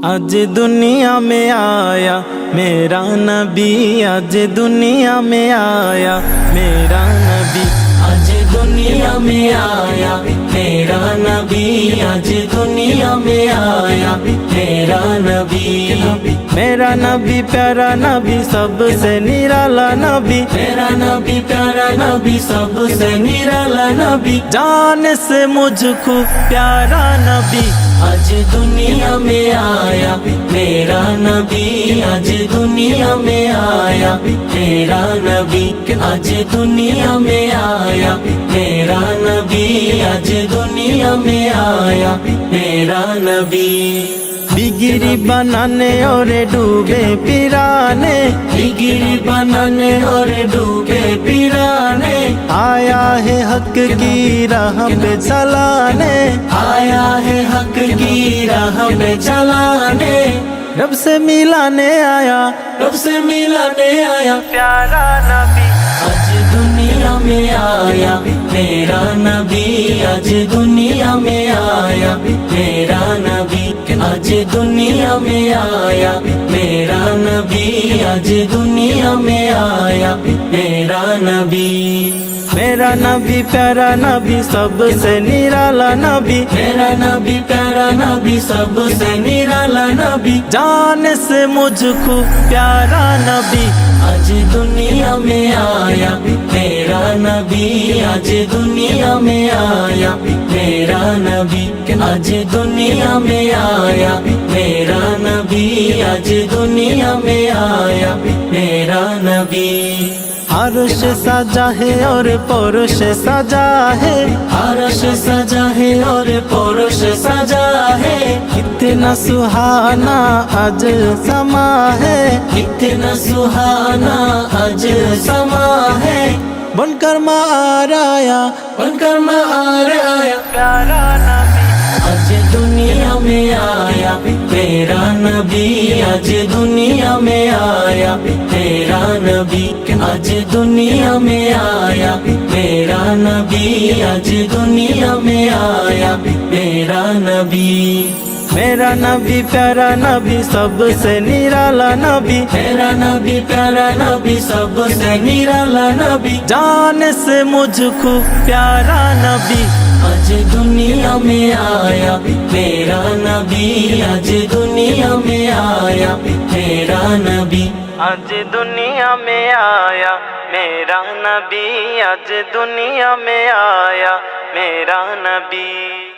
आज दुनिया में आया मेरा नबी, आज दुनिया में आया मेरा नबी, आज दुनिया में आया मेरा नबी, आज दुनिया में आया मेरा नबी। मेरा नबी प्यारा नबी सबसे निराला नबी, मेरा नबी प्यारा नबी सबसे निराला नबी, जान से मुझको प्यारा नबी, आज दुनिया में आया मेरा नबी, आज दुनिया में आया मेरा नबी, आज दुनिया में आया मेरा नबी, आज दुनिया में आया मेरा नबी। बिगिरी बनाने और डूबे पिराने, बिगिरी बनाने और डूबे पिराने, आया है हक की राह पे चलाने, आया है हक की राह पे चलाने, रब से मिलाने आया, रब से मिलाने आया प्यारा नबी, आज दुनिया में आया मेरा नबी, आज दुनिया में आया मेरा नबी, आज दुनिया में आया मेरा नबी, आज दुनिया में आया मेरा नबी। मेरा नबी प्यारा नबी सबसे निराला नबी, मेरा नबी प्यारा नबी सबसे निराला नबी, जान से मुझको प्यारा नबी, आज दुनिया में आया मेरा नबी, आज दुनिया में आया मेरा नबी, आज दुनिया में आया मेरा नबी, आज दुनिया में आया मेरा नबी। अर्श सजा है और पुरुष सजा है, अर्श सजा है और पुरुष सजा है, कितना सुहाना आज समा है, कितना सुहाना आज समा है, बनकर मार आया, बनकर मार आया प्यारा नबी, आज दुनिया में आया मेरा नबी, आज दुनिया में आया मेरा नबी, आज दुनिया में आया मेरा नबी, आज दुनिया में आया मेरा नबी। मेरा नबी प्यारा नबी सबसे निराला नबी, मेरा नबी प्यारा नबी सबसे निराला नबी, जान से मुझको प्यारा नबी, आज दुनिया में आया मेरा नबी, आज दुनिया में आया मेरा नबी, आज दुनिया में आया मेरा नबी, आज दुनिया में आया मेरा नबी।